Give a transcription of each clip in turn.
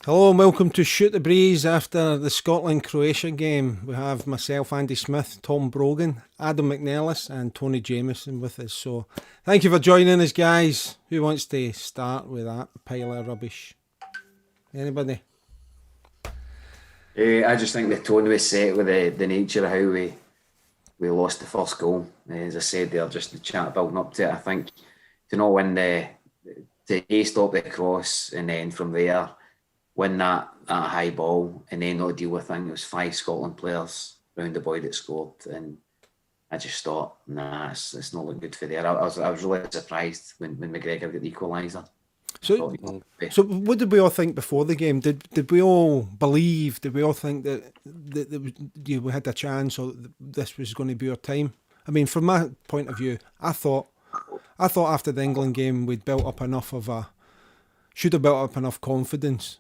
Hello and welcome to Shoot the Breeze. After the Scotland-Croatia game, we have myself, Andy Smith, Tom Brogan, Adam McNelis and Tony Jameson with us. So thank you for joining us, guys. Who wants to start with that pile of rubbish? Anybody? I just think the tone was set with the nature of how we lost the first goal. As I said there, just the chat building up to it. I think to not win to stop the cross and then from there win that high ball and then not deal with, I think it was 5 Scotland players round the boy that scored, and I just thought, nah, it's not looking good for there. I was really surprised when McGregor got the equaliser. So what did we all think before the game? Did we all believe? Did we all think that we had a chance, or this was going to be our time? I mean, from my point of view, I thought after the England game we'd should have built up enough confidence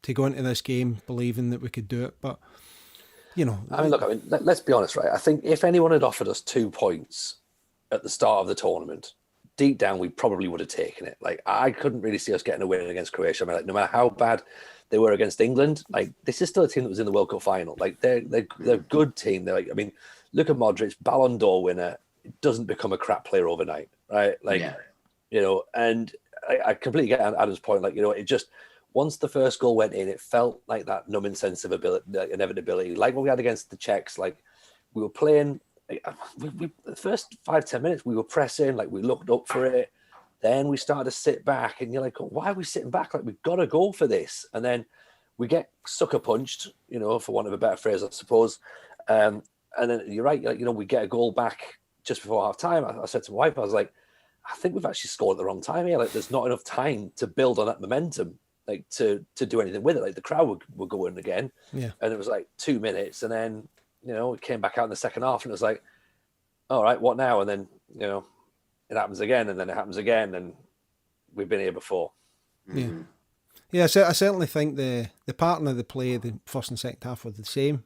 to go into this game believing that we could do it. But let's be honest, right? I think if anyone had offered us 2 points at the start of the tournament, deep down, we probably would have taken it. Like, I couldn't really see us getting a win against Croatia. I mean, like, no matter how bad they were against England, like, this is still a team that was in the World Cup final. Like, they're a good team. They're like, I mean, look at Modric, Ballon d'Or winner. It doesn't become a crap player overnight, right? Like, and I completely get Adam's point. Like, it just, once the first goal went in, it felt like that numbing sense of inevitability. Like what we had against the Czechs, like, we were playing. We the first 5-10 minutes we were pressing, like we looked up for it. Then we started to sit back, and you're like, why are we sitting back? Like, we've got to go for this. And then we get sucker punched, for want of a better phrase, I suppose. And then you're right, we get a goal back just before half time. I said to my wife, I was like, I think we've actually scored at the wrong time here. Like, there's not enough time to build on that momentum, like to do anything with it. Like, the crowd were going again. Yeah. And it was like 2 minutes, and then it came back out in the second half, and it was like, all right, what now? And then, it happens again, and then it happens again, and we've been here before. Yeah. Yeah, so I certainly think the pattern of the play, the first and second half, were the same.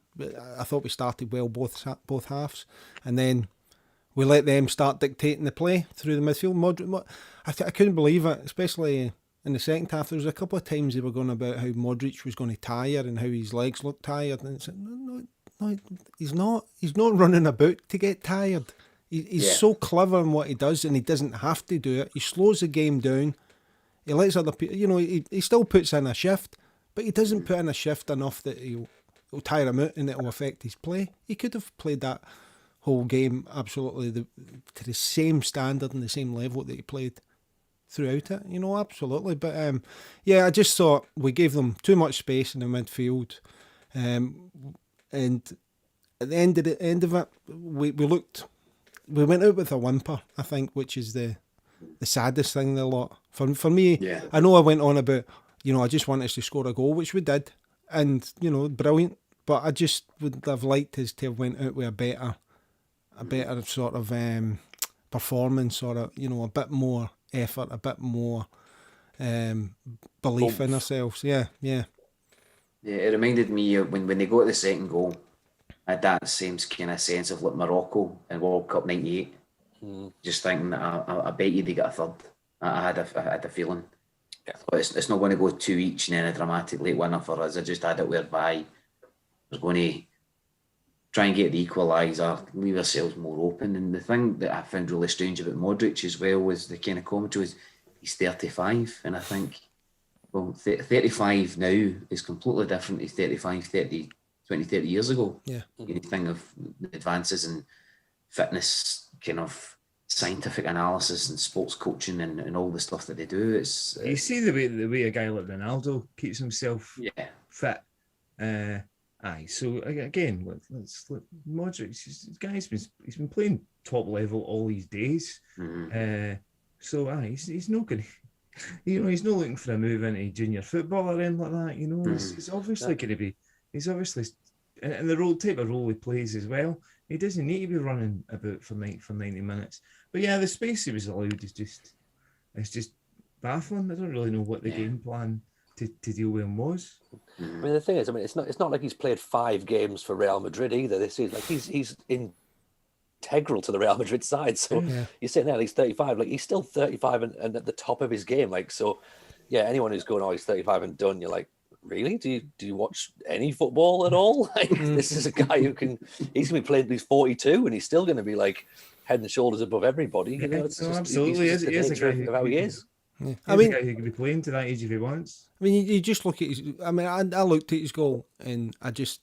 I thought we started well both halves, and then we let them start dictating the play through the midfield. Modric, I couldn't believe it, especially in the second half. There was a couple of times they were going about how Modric was going to tire and how his legs looked tired, and it's like, no, he's not. He's not running about to get tired. He's so clever in what he does, and he doesn't have to do it. He slows the game down. He lets other people, he still puts in a shift, but he doesn't put in a shift enough that it'll tire him out and it'll affect his play. He could have played that whole game absolutely to the same standard and the same level that he played throughout it, absolutely. But I just thought we gave them too much space in the midfield. And at the end of it, we went out with a whimper, I think, which is the saddest thing of the lot. For me, I know I went on about, I just want us to score a goal, which we did, and, brilliant. But I just would have liked us to have went out with a better sort of performance, or a bit more effort, a bit more belief in ourselves. Yeah. Yeah, it reminded me of when they got the second goal, I had that same kind of sense of like Morocco in World Cup '98. Just thinking that I bet you they got a third. I had a feeling. Yeah. But it's not going to go 2 each and then a dramatic late winner for us. I just had it whereby I was going to try and get the equaliser, leave ourselves more open. And the thing that I found really strange about Modric as well was the kind of commentary was he's 35, and I think, well, 35 now is completely different to 35, 30 years ago. Yeah. You think of the advances in fitness, kind of scientific analysis and sports coaching and all the stuff that they do. It's you see the way a guy like Ronaldo keeps himself fit. So again, let's Modric. This guy's been playing top level all these days. He's not going to. He's not looking for a move into junior football or anything like that. He's obviously going to be. He's obviously, and the type of role he plays as well. He doesn't need to be running about for 90 minutes. But yeah, the space he was allowed is just baffling. I don't really know what the game plan to deal with him was. I mean, the thing is, it's not like he's played 5 games for Real Madrid either. This is like he's integral to the Real Madrid side. So you're saying there he's 35, like he's still 35 and at the top of his game. Like, so yeah, anyone who's going, oh, he's 35 and done, you're like, really? Do you watch any football at all? Like, this is a guy who he's going to be playing, he's 42 and he's still going to be like head and shoulders above everybody. You know, it's just, absolutely. He's just the nature of how he is. Yeah. I mean, a guy who could be playing to that age if he wants. I mean, you just look at his. I mean, I looked at his goal and I just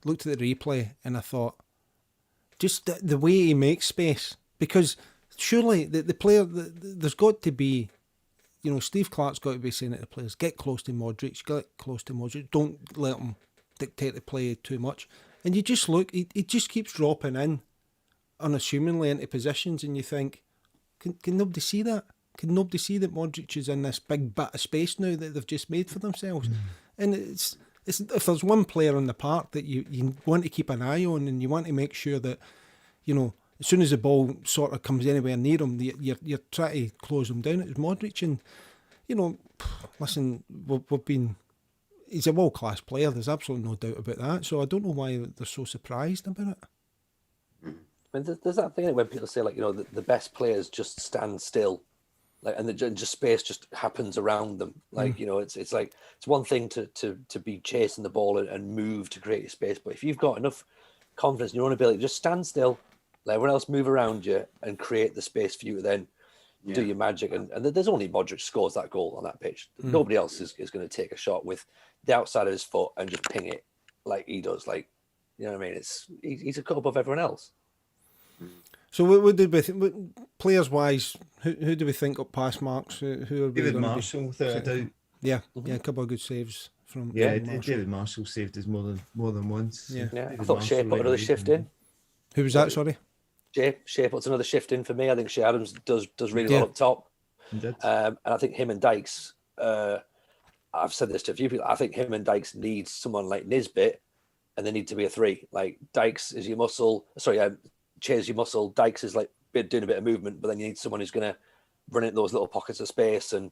looked at the replay and I thought, just the way he makes space, because surely the player, there's got to be, you know, Steve Clark's got to be saying to the players, get close to Modric, don't let him dictate the play too much. And you just look, he just keeps dropping in unassumingly into positions, and you think, can nobody see that? Can nobody see that Modric is in this big bit of space now that they've just made for themselves? And it's if there's one player on the park that you want to keep an eye on, and you want to make sure that, you know, as soon as the ball sort of comes anywhere near him, you're trying to close him down. It's Modric, and, you know, listen, we've been. He's a world-class player. There's absolutely no doubt about that. So I don't know why they're so surprised about it. I mean, there's that thing when people say, like, you know, the best players just stand still, like, and just space just happens around them. Like, you know, it's like, it's one thing to be chasing the ball and move to create your space, but if you've got enough confidence in your own ability, just stand still, let everyone else move around you and create the space for you to then do your magic. And there's only Modric scores that goal on that pitch. Nobody else is going to take a shot with the outside of his foot and just ping it like he does. Like, you know what I mean? He's a cut above everyone else. So what did we think, players wise? Who do we think up past marks? Who are we David going Marshall, without a doubt. Yeah, a couple of good saves from. Marshall. David Marshall saved us more than once. Yeah. I thought Shea put another shift in. Who was that? Sorry. Shea puts another shift in for me. I think Shea Adams does really well up top. And I think him and Dykes, I've said this to a few people, I think him and Dykes need someone like Nisbet, and they need to be a three. Like, Dykes is your muscle. Chea's your muscle. Dykes is like doing a bit of movement, but then you need someone who's going to run into those little pockets of space. And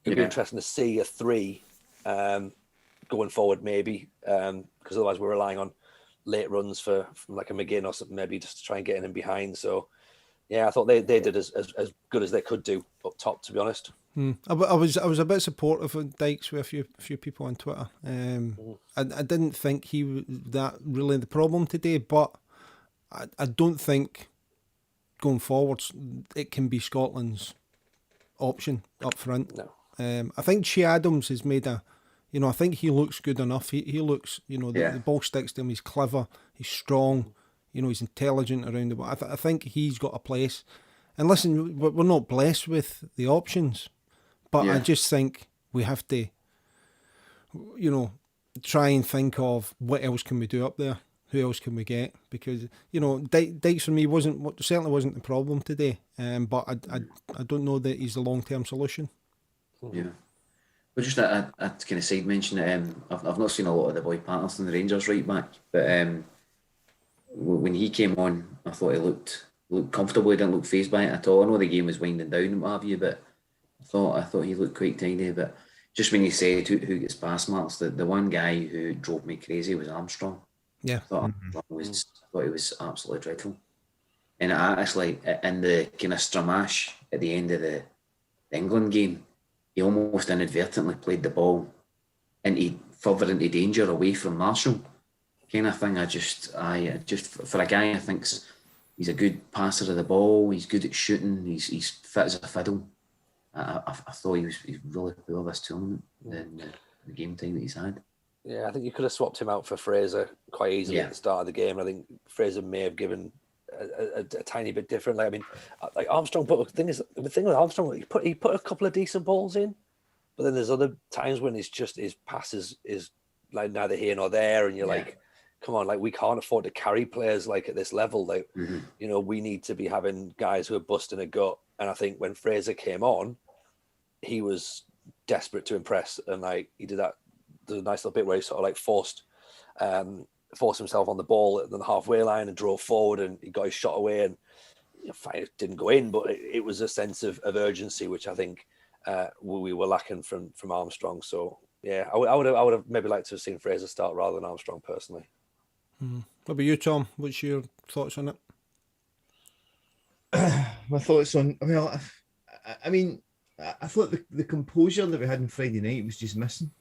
it'd be interesting to see a three going forward, maybe, because otherwise we're relying on late runs from like a McGinn or something, maybe just to try and get in behind. So, yeah, I thought they did as good as they could do up top, to be honest. I was a bit supportive of Dykes with a few people on Twitter. I didn't think he was that really the problem today, but I don't think going forwards it can be Scotland's option up front. No. I think Shea Adams has made I think he looks good enough. He looks, the ball sticks to him. He's clever. He's strong. He's intelligent around the ball. I think he's got a place. And listen, we're not blessed with the options, but I just think we have to, try and think of what else can we do up there. Who else can we get? Because Dykes for me certainly wasn't the problem today. But I don't know that he's the long-term solution. Yeah. But just a kind of side mention, I've not seen a lot of the boy Patterson, the Rangers right back, but when he came on, I thought he looked comfortable. He didn't look fazed by it at all. I know the game was winding down and what have you, but I thought he looked quite tidy. But just when you said who gets pass marks, the one guy who drove me crazy was Armstrong. Yeah, I thought he was absolutely dreadful. And actually, in the kind of stramash at the end of the England game, he almost inadvertently played the ball further into danger away from Marshall, kind of thing. I just for a guy I think he's a good passer of the ball. He's good at shooting. He's fit as a fiddle. I thought he's really poor this tournament in the game time that he's had. Yeah, I think you could have swapped him out for Fraser quite easily at the start of the game. I think Fraser may have given a tiny bit different. Like, I mean, like Armstrong. But the thing with Armstrong, he put a couple of decent balls in, but then there's other times when his passes is like neither here nor there, and you're like, come on, like we can't afford to carry players like at this level. Like, we need to be having guys who are busting a gut. And I think when Fraser came on, he was desperate to impress, and like he did that. There's a nice little bit where he sort of like forced himself on the ball at the halfway line and drove forward, and he got his shot away, and fine, it didn't go in, but it was a sense of urgency which I think we were lacking from Armstrong. So yeah, I would have maybe liked to have seen Fraser start rather than Armstrong personally. What about you, Tom? What's your thoughts on it? My thoughts on, I mean, I thought the composure that we had on Friday night was just missing.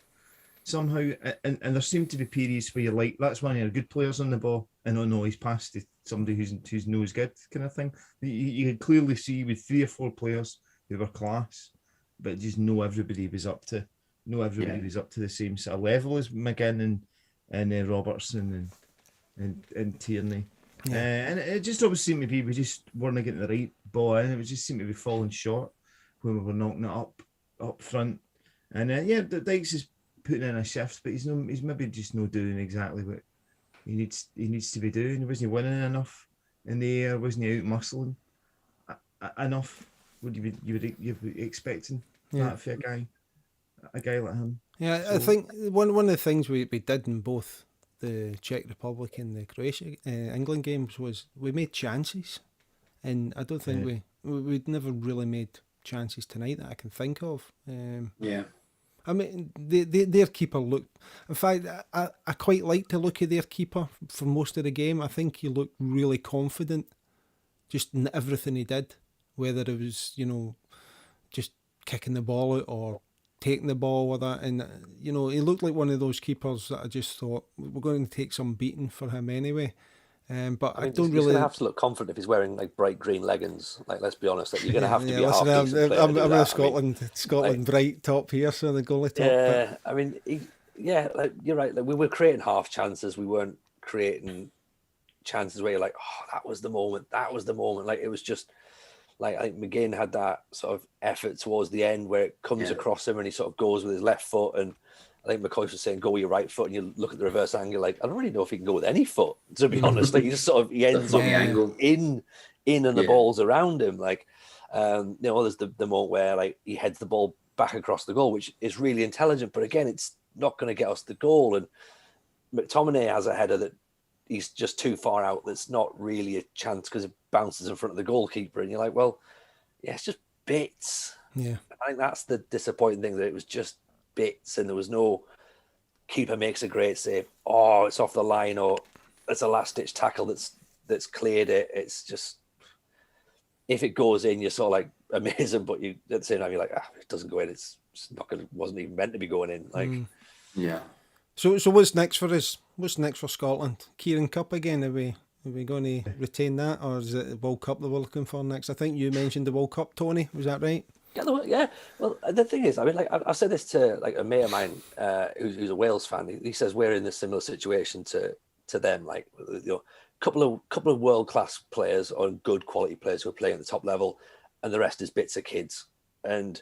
somehow, and there seem to be periods where you're like, that's one of your good players on the ball, and oh no, he's passed to somebody who's no as good, kind of thing. You could clearly see with 3 or 4 players who were class, but just everybody was up to the same sort of level as McGinn and Robertson and Tierney. And it just always seemed to be we just weren't getting the right ball in. It just seemed to be falling short when we were knocking it up front. And Dykes is putting in a shift, but he's maybe just not doing exactly what he needs to be doing. He wasn't winning enough in the air, wasn't he out muscling enough? Would you be expecting that for a guy like him? Yeah, so, I think one of the things we did in both the Czech Republic and the Croatia England games was we made chances, and I don't think we'd never really made chances tonight that I can think of. I mean, their keeper looked. In fact, I quite like to look at their keeper for most of the game. I think he looked really confident, just in everything he did, whether it was just kicking the ball out or taking the ball with it, and he looked like one of those keepers that I just thought we're going to take some beating for him anyway. But I don't really. He's going to have to look confident if he's wearing like bright green leggings. Like, let's be honest, like, you're going to have to be a half decent player. I'm a Scotland bright top here, so the goalie top. Yeah, but... I mean, like you're right. Like we were creating half chances. We weren't creating chances where you're like, oh, that was the moment. Like it was just. Like I think McGinn had that sort of effort towards the end where it comes across him and he sort of goes with his left foot. And I think McCoy was saying, go with your right foot. And you look at the reverse angle, like, I don't really know if he can go with any foot, to be honest. Like, he ends up in and the ball's around him. Like, there's the moment where like he heads the ball back across the goal, which is really intelligent. But again, it's not going to get us the goal. And McTominay has a header that he's just too far out. That's not really a chance because it bounces in front of the goalkeeper. And you're like, well, yeah, it's just bits. Yeah. I think that's the disappointing thing, that it was just bits and there was no keeper makes a great save. Oh, it's off the line, or it's a last ditch tackle that's cleared it. It's just, if it goes in, you're sort of like amazing, but you at the same time you're like, it doesn't go in. It's not going. Wasn't even meant to be going in. Like, yeah. So what's next for us? What's next for Scotland? Kieran Cup again? Are we going to retain that, or is it the World Cup that we're looking for next? I think you mentioned the World Cup, Tony. Was that right? Yeah. Well, the thing is, I mean, like I've said this to like a mate of mine who's a Wales fan. He says we're in a similar situation to them. Like, couple of world class players or good quality players who are playing at the top level, and the rest is bits of kids. And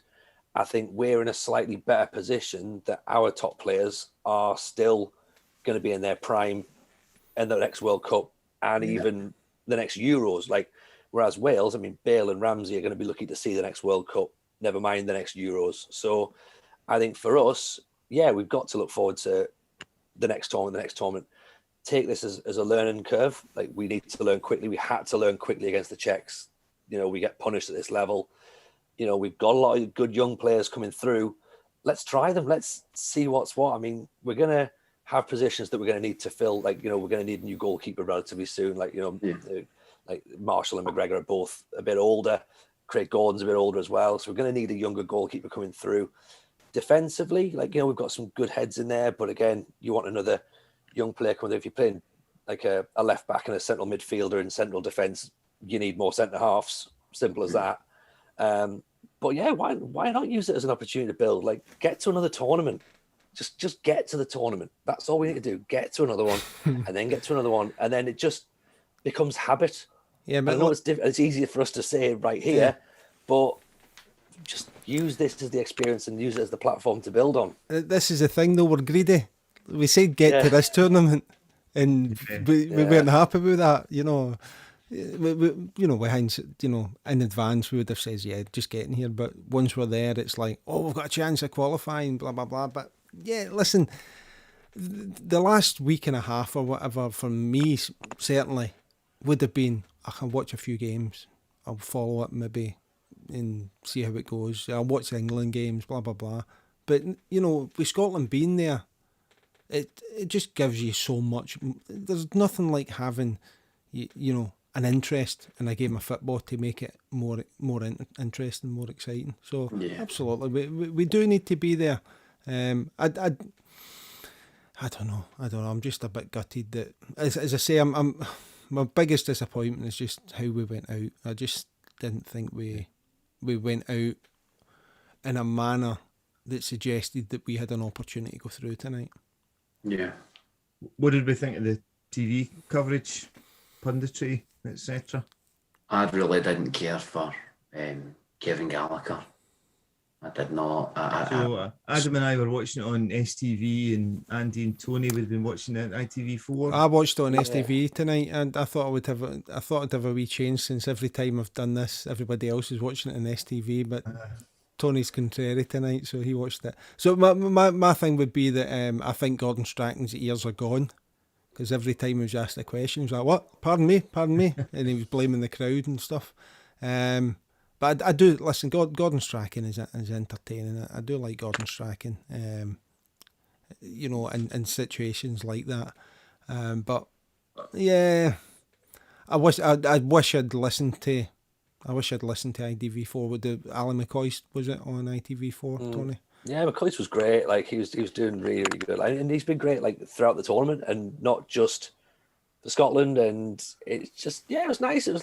I think we're in a slightly better position that our top players are still going to be in their prime in the next World Cup and even the next Euros. Like, whereas Wales, I mean, Bale and Ramsey are going to be lucky to see the next World Cup, never mind the next Euros. So I think for us, we've got to look forward to the next tournament. Take this as a learning curve. Like, we need to learn quickly. We had to learn quickly against the Czechs. We get punished at this level. We've got a lot of good young players coming through. Let's try them. Let's see what's what. I mean, we're going to have positions that we're going to need to fill. Like, we're going to need a new goalkeeper relatively soon. Like, like Marshall and McGregor are both a bit older. Craig Gordon's a bit older as well. So we're going to need a younger goalkeeper coming through. Defensively, like, we've got some good heads in there. But again, you want another young player coming through. If you're playing like a left back and a central midfielder in central defence, you need more centre halves. Simple as that. But why not use it as an opportunity to build? Like, get to another tournament. Just get to the tournament. That's all we need to do. Get to another one, and then get to another one, and then it just becomes habit. Yeah, but I know it's easier for us to say right here, but just use this as the experience and use it as the platform to build on. This is the thing, though. We're greedy. We said get to this tournament, and we weren't happy with that. In advance we would have said, just get in here. But once we're there, it's like, we've got a chance of qualifying, blah blah blah. But listen, the last week and a half or whatever for me certainly would have been, I can watch a few games, I'll follow it maybe and see how it goes. I'll watch the England games, blah blah blah. But with Scotland being there, it just gives you so much. There's nothing like having an interest in a game of football to make it more interesting, more exciting. So absolutely, we do need to be there. I don't know. I'm just a bit gutted that, as I say, I'm my biggest disappointment is just how we went out. I just didn't think we went out in a manner that suggested that we had an opportunity to go through tonight. Yeah. What did we think of the TV coverage, punditry, etc.? I really didn't care for Kevin Gallagher. I did not. Adam and I were watching it on STV, and Andy and Tony would have been watching it on ITV4. I watched it on STV tonight, and I thought I'd have a wee change, since every time I've done this, everybody else is watching it on STV. But Tony's contrary tonight, so he watched it. So my thing would be that I think Gordon Strachan's ears are gone, because every time he was asked a question, he was like, "What? Pardon me," and he was blaming the crowd and stuff. But I do listen. Gordon Strachan is entertaining. I do like Gordon Strachan. In situations like that. But yeah, I wish I'd listened to. I wish I'd listened to ITV4 with the Alan McCoy. Was it on ITV4, Tony? Yeah, McCoy was great. Like he was doing really, really good. And he's been great like throughout the tournament, and not just for Scotland. And it's just it was nice. It was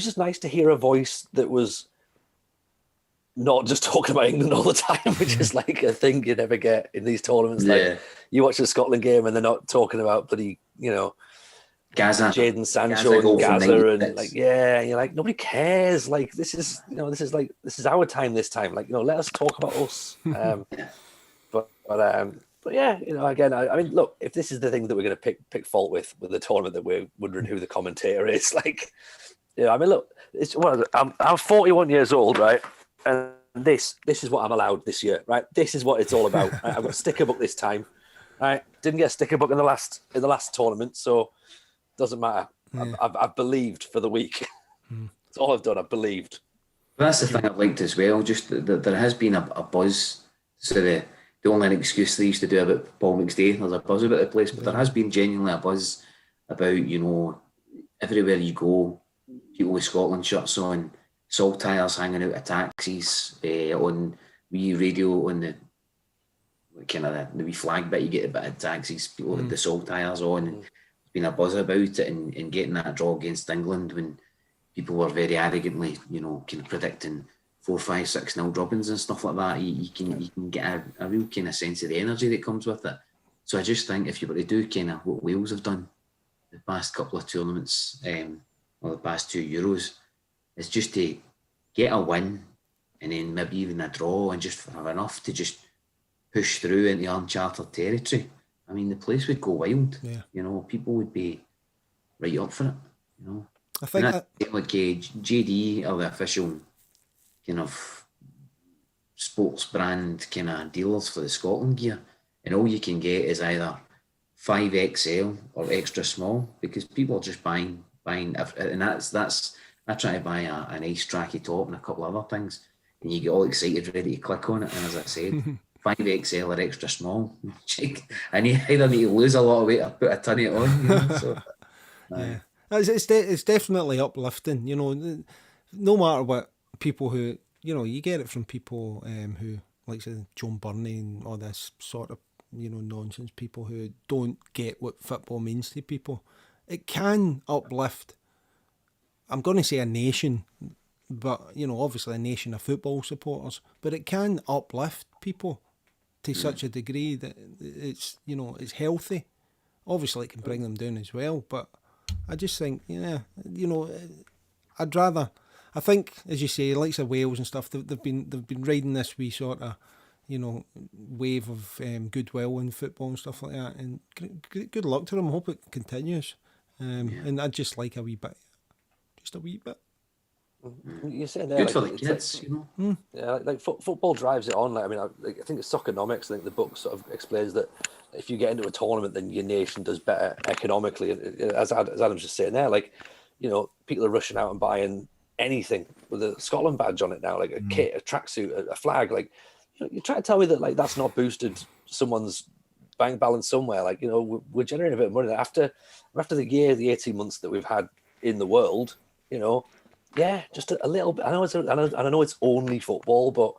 just nice to hear a voice that was not just talking about England all the time, which is like a thing you never get in these tournaments. Yeah. Like you watch a Scotland game and they're not talking about bloody, Gaza, Jadon Sancho goal and from Gaza, 90 and minutes. you're like, nobody cares. Like this is our time this time. Like, let us talk about us. But yeah, again, I mean, look, if this is the thing that we're going to pick fault with the tournament, that we're wondering who the commentator is, like, I mean, look, I'm 41 years old, right? And this is what I'm allowed this year, right? This is what it's all about. Right? I've got a sticker book this time, right? Didn't get a sticker book in the last tournament, so doesn't matter. Yeah. I've believed for the week. That's all I've done. I've believed. That's the thing I've liked as well. Just that there has been a buzz. So the only excuse they used to do about Paul McStay, there's a buzz about the place, but there has been genuinely a buzz about everywhere you go, people with Scotland shirts on, salt tires hanging out of taxis, on wee radio on the kind of the wee flag bit you get about of taxis, people with the salt tires on, and there's been a buzz about it, and getting that draw against England when people were very arrogantly, kind of predicting 4-5-6-0 drubbings and stuff like that. You can get a real kind of sense of the energy that comes with it. So I just think if you were to do kind of what Wales have done the past couple of tournaments, or the past 2 Euros, is just to get a win and then maybe even a draw, and just have enough to just push through into uncharted territory. I mean, the place would go wild. Yeah. People would be right up for it. I think like JD are the official kind of sports brand kind of dealers for the Scotland gear, and all you can get is either 5XL or extra small, because people are just buying, and that's I try to buy a nice tracky top and a couple of other things, and you get all excited, ready to click on it. And as I said, 5XL or extra small. I either need to lose a lot of weight or put a ton of it on. So, yeah, it's definitely uplifting. No matter what people who you get it from people who, like say, Joan Burney and all this sort of nonsense, people who don't get what football means to people. It can uplift. I'm going to say a nation, but obviously a nation of football supporters. But it can uplift people to such a degree that it's it's healthy. Obviously, it can bring them down as well. But I just think, I'd rather. I think, as you say, like Wales and stuff, they've been riding this wee sort of wave of goodwill in football and stuff like that. And good luck to them. I hope it continues. And I'd just like a wee bit. Just a wee bit. You're saying there, good for the kids, Yeah, like football drives it on. Like, I mean, I think it's Soccernomics. I think the book sort of explains that if you get into a tournament, then your nation does better economically. As Adam's just saying there, like, people are rushing out and buying anything with a Scotland badge on it now, like a kit, a tracksuit, a flag. Like, you try to tell me that like that's not boosted someone's bank balance somewhere. Like, we're generating a bit of money after the 18 months that we've had in the world. Yeah, just a little bit. I know it's only football, but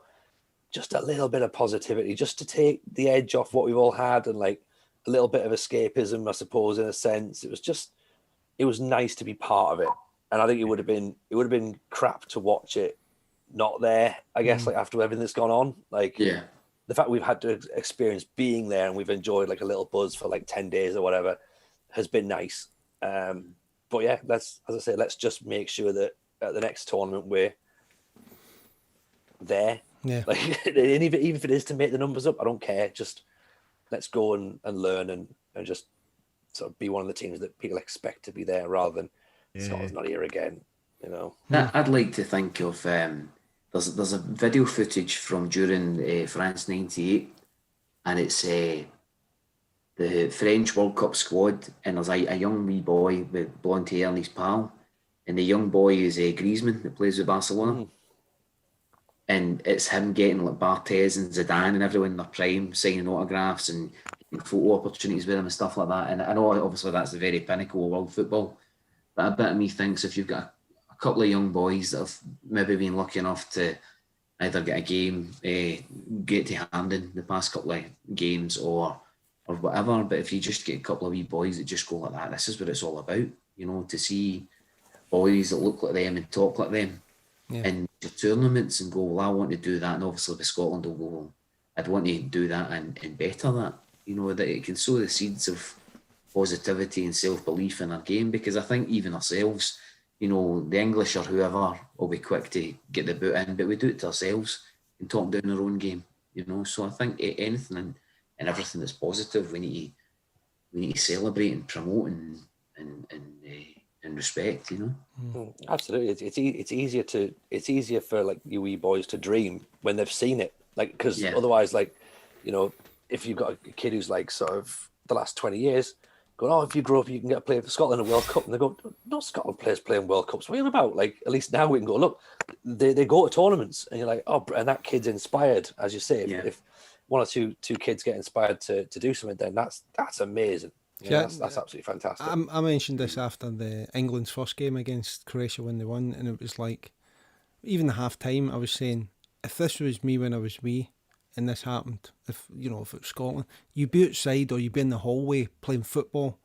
just a little bit of positivity, just to take the edge off what we've all had, and like a little bit of escapism, I suppose, in a sense. It was nice to be part of it. And I think it would have been crap to watch it not there, I guess, like after everything that's gone on. Like, Yeah. the fact we've had to experience being there and we've enjoyed like a little buzz for like 10 days or whatever has been nice. But yeah, as I say, let's just make sure that at the next tournament we're there. Yeah. Like, and even if it is to make the numbers up, I don't care. Just let's go and learn and just sort of be one of the teams that people expect to be there, rather than Scotland's not here again. You know, I'd like to think of there's a video footage from during France '98, and it's the French World Cup squad, and there's a young wee boy with blonde hair and his pal, and the young boy is Griezmann that plays with Barcelona. And it's him getting like Barthez and Zidane and everyone in their prime signing autographs and getting photo opportunities with him and stuff like that. And I know obviously that's the very pinnacle of world football, but a bit of me thinks if you've got a couple of young boys that have maybe been lucky enough to either get a game, get to Hampden the past couple of games or whatever, but if you just get a couple of wee boys that just go like that, this is what it's all about, you know, to see boys that look like them and talk like them. Yeah. And the tournaments and go, well, I want to do that. And obviously with Scotland will go, well, I'd want to do that and better that. You know, that it can sow the seeds of positivity and self-belief in our game, because I think even ourselves, you know, the English or whoever will be quick to get the boot in, but we do it to ourselves and talk down our own game, you know. So I think anything and everything that's positive, we need to celebrate and promote and respect, you know. Absolutely. It's easier for like you wee boys to dream when they've seen it, like, because otherwise, like, you know, if you've got a kid who's like sort of the last 20 years going, oh, if you grow up you can get to play for Scotland in a World Cup, and they go, no Scotland players playing World Cups, what are you on about? Like, at least now we can go, look, they go to tournaments, and you're like, oh, and that kid's inspired, as you say. If one or two kids get inspired to do something, then that's amazing. That's absolutely fantastic. I mentioned this after the England's first game against Croatia when they won, and it was like, even the half time, I was saying, if this was me when I was wee, and this happened, if it was Scotland, you'd be outside or you'd be in the hallway playing football,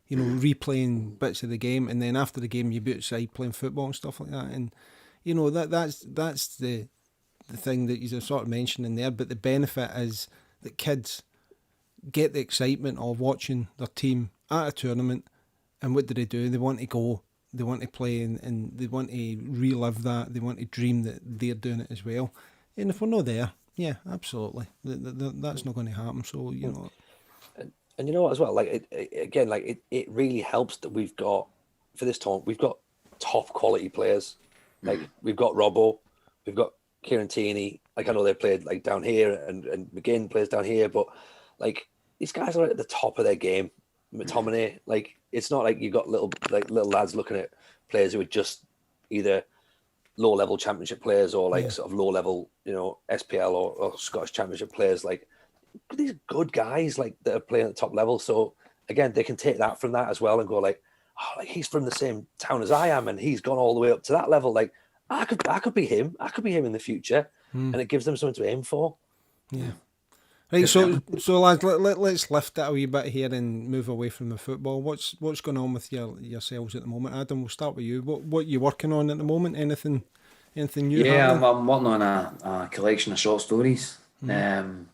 you know, replaying bits of the game, and then after the game you'd be outside playing football and stuff like that. And you know, that's the thing that you're sort of mentioning there. But the benefit is that kids get the excitement of watching their team at a tournament, and what do? They want to go, they want to play, and they want to relive that, they want to dream that they're doing it as well. And if we're not there, yeah, absolutely, that's not going to happen. So, you know. And you know what as well, like, it really helps that we've got, for this tournament, we've got top quality players. Like, we've got Robbo, we've got Kieran Tierney, like, I know they played like down here, and McGinn plays down here, but like, these guys are at the top of their game. McTominay, like, it's not like you've got little lads looking at players who are just either low level championship players or like sort of low level, you know, SPL or Scottish Championship players. Like, these good guys like that are playing at the top level. So again, they can take that from that as well and go like, oh, like, he's from the same town as I am, and he's gone all the way up to that level. Like, I could be him. I could be him in the future, and it gives them something to aim for. Yeah. Right, so lads, let's lift it a wee bit here and move away from the football. What's going on with yourselves at the moment? Adam, we'll start with you. What are you working on at the moment? Anything new? Yeah, I'm working on a collection of short stories. I've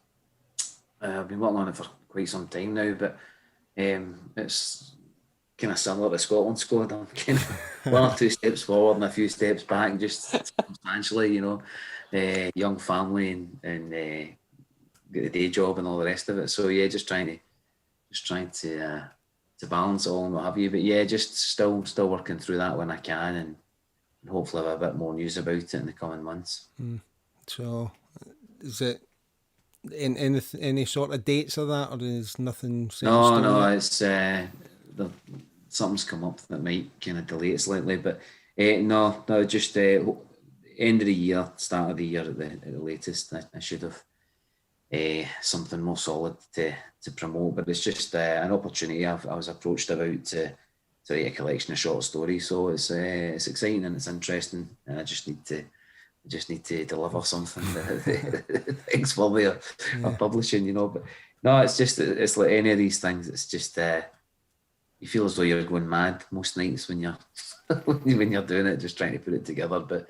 been working on it for quite some time now, but it's kind of similar to Scotland squad. I'm kind of one or two steps forward and a few steps back, just substantially, you know. Young family and get the day job and all the rest of it. So yeah, just trying to balance it all and what have you. But yeah, just still working through that when I can, and hopefully have a bit more news about it in the coming months. So, is it any sort of dates of that, or is nothing set in stone? No, it's something's come up that might kind of delay it slightly, but no, just end of the year, start of the year at the latest. I should have something more solid to promote, but it's just an opportunity I was approached about to write a collection of short stories. So it's exciting and it's interesting, and I just need to just need to deliver something. Things will be are publishing, you know. But no, it's like any of these things. It's just you feel as though you're going mad most nights when you're when you're doing it, just trying to put it together. But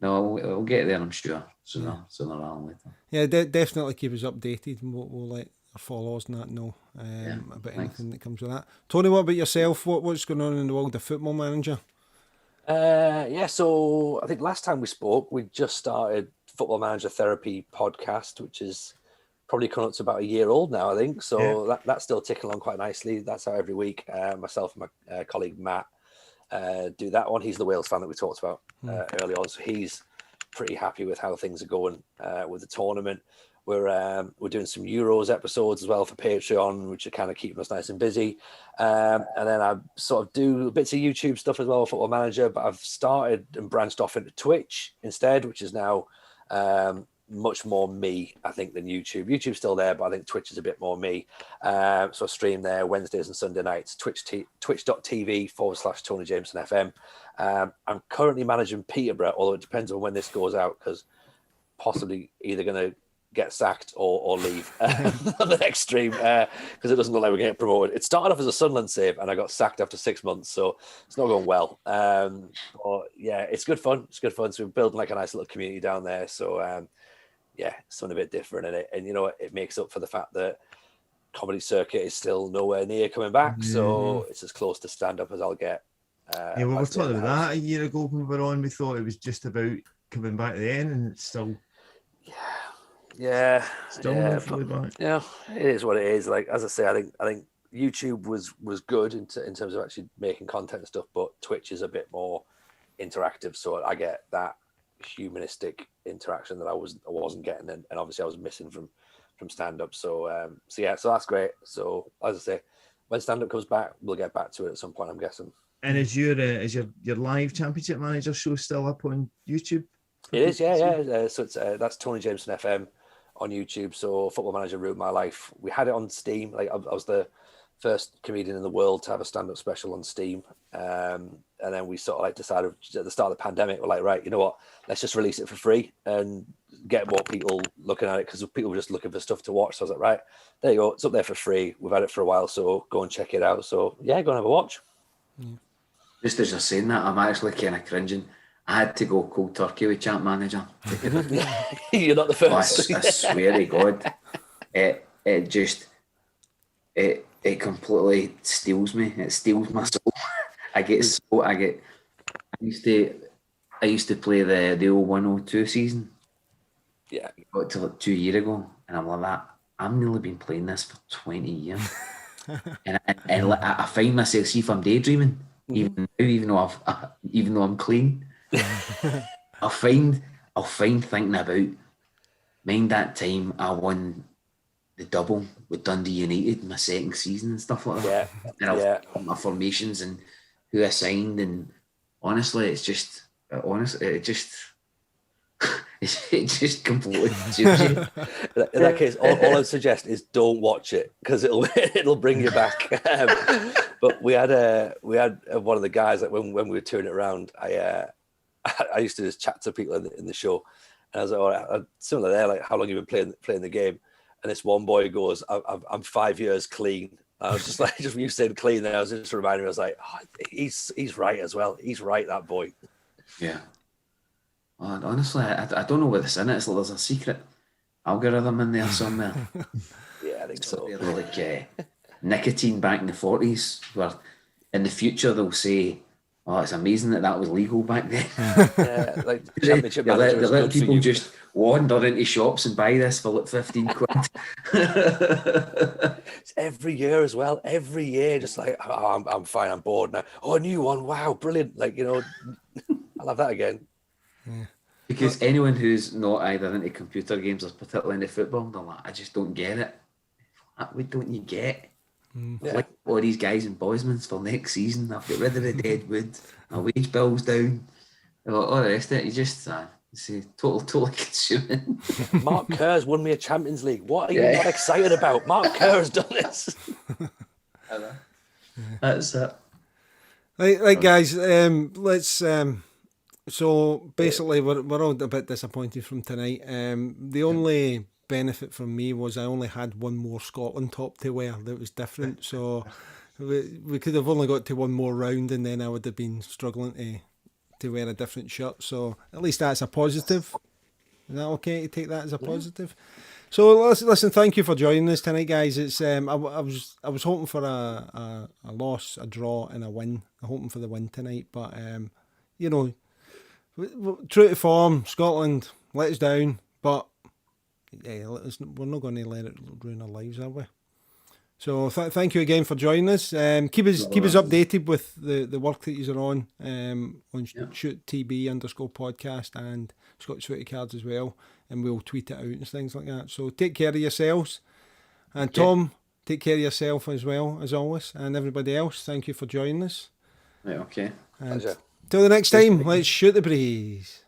no, we'll get there, I'm sure, sooner rather than later. Yeah, definitely keep us updated, and we'll let our followers and that know about anything that comes with that. Tony, what about yourself? What's going on in the world of Football Manager? So I think last time we spoke, we just started Football Manager Therapy podcast, which is probably coming up to about a year old now, I think. So that's still ticking along quite nicely. That's how every week myself and my colleague Matt do that one. He's the Wales fan that we talked about early on. So he's pretty happy with how things are going with the tournament. We're doing some Euros episodes as well for Patreon, which are kind of keeping us nice and busy. And then I sort of do bits of YouTube stuff as well, Football Manager, but I've started and branched off into Twitch instead, which is now much more me, I think, than YouTube. YouTube's still there, but I think Twitch is a bit more me. So I stream there Wednesdays and Sunday nights, twitch.tv/Tony Jameson FM. I'm currently managing Peterborough, although it depends on when this goes out, because possibly either going to get sacked or leave on the next stream, because it doesn't look like we're going to get promoted. It started off as a Sunderland save and I got sacked after 6 months, so it's not going well. But yeah, it's good fun. So we're building like a nice little community down there. So yeah, something a bit different in it. And you know, it makes up for the fact that comedy circuit is still nowhere near coming back. So it's as close to stand up as I'll get. We were talking about that a year ago when we were on. We thought it was just about coming back to the end, and it's still... Yeah, back. Yeah, it is what it is. Like, as I say, I think YouTube was good in terms of actually making content and stuff, but Twitch is a bit more interactive, so I get that humanistic interaction that I wasn't getting, and obviously I was missing from stand up. So so that's great. So as I say, when stand up comes back, we'll get back to it at some point, I'm guessing. And is your live Championship Manager show still up on YouTube? It is, yeah. So it's that's Tony Jameson FM on YouTube. So Football Manager Ruined My Life. We had it on Steam. Like I was the first comedian in the world to have a stand-up special on Steam. And then we sort of like decided at the start of the pandemic, we're like, right, you know what? Let's just release it for free and get more people looking at it, because people were just looking for stuff to watch. So I was like, right, there you go. It's up there for free. We've had it for a while, so go and check it out. So yeah, go and have a watch. Just as you're saying that, I'm actually kind of cringing. I had to go cold turkey with Champ Manager. You're not the first. I swear to God, it completely steals me. It steals my soul. I used to play the 01-02 season. Yeah. Got to like 2 years ago, and I'm like that. I've nearly been playing this for 20 years, and I find myself, see if I'm daydreaming, even though I'm clean. I'll find thinking about, mind that time I won the double with Dundee United in my second season and stuff like that. And I'll my formations and who I signed, and honestly, it just completely suits you. In that case, all I'd suggest is don't watch it, because it'll bring you back. But we had one of the guys that when we were touring it around, I used to just chat to people in the show, and I was like, all right, similar there, like, how long have you been playing the game? And this one boy goes, I'm 5 years clean. I was just like, just when you said clean there, I was just reminding me, I was like, oh, he's right as well. He's right, that boy. Yeah. Well, honestly, I don't know what's in it. It's like there's a secret algorithm in there somewhere. Yeah, I think so. Like nicotine back in the 40s, where in the future they'll say, oh, it's amazing that was legal back then. Yeah, like Championship Manager they let people just wander into shops and buy this for like 15 quid. It's every year as well. Every year, just like, oh, I'm fine, I'm bored now. Oh, a new one, wow, brilliant. Like, you know, I'll have that again. Yeah. Because anyone who's not either into computer games or particularly into football, they're like, I just don't get it. What don't you get? Like all these guys in Bosman's for next season. I've got rid of the dead wood. My wage bill's down. All the rest of it. You just see totally consuming. Mark Kerr's won me a Champions League. What are you not excited about? Mark Kerr has done this. That's it. Right, guys. Let's So basically, we're all a bit disappointed from tonight. The only benefit from me was I only had one more Scotland top to wear that was different. So we could have only got to one more round, and then I would have been struggling to wear a different shirt. So at least that's a positive. Is that okay to take that as a positive? So listen, thank you for joining us tonight, guys. It's I was hoping for a loss, a draw, and a win. I'm hoping for the win tonight, but you know, true to form, Scotland let us down, but yeah, we're not going to let it ruin our lives, are we? So thank you again for joining us. Keep us updated with the work that you're on Shoot TB _podcast and Scottish Footy Cards as well, and we'll tweet it out and things like that. So take care of yourselves, and Tom, take care of yourself as well as always, and everybody else. Thank you for joining us. Right, okay. And till the next time, let's shoot the breeze.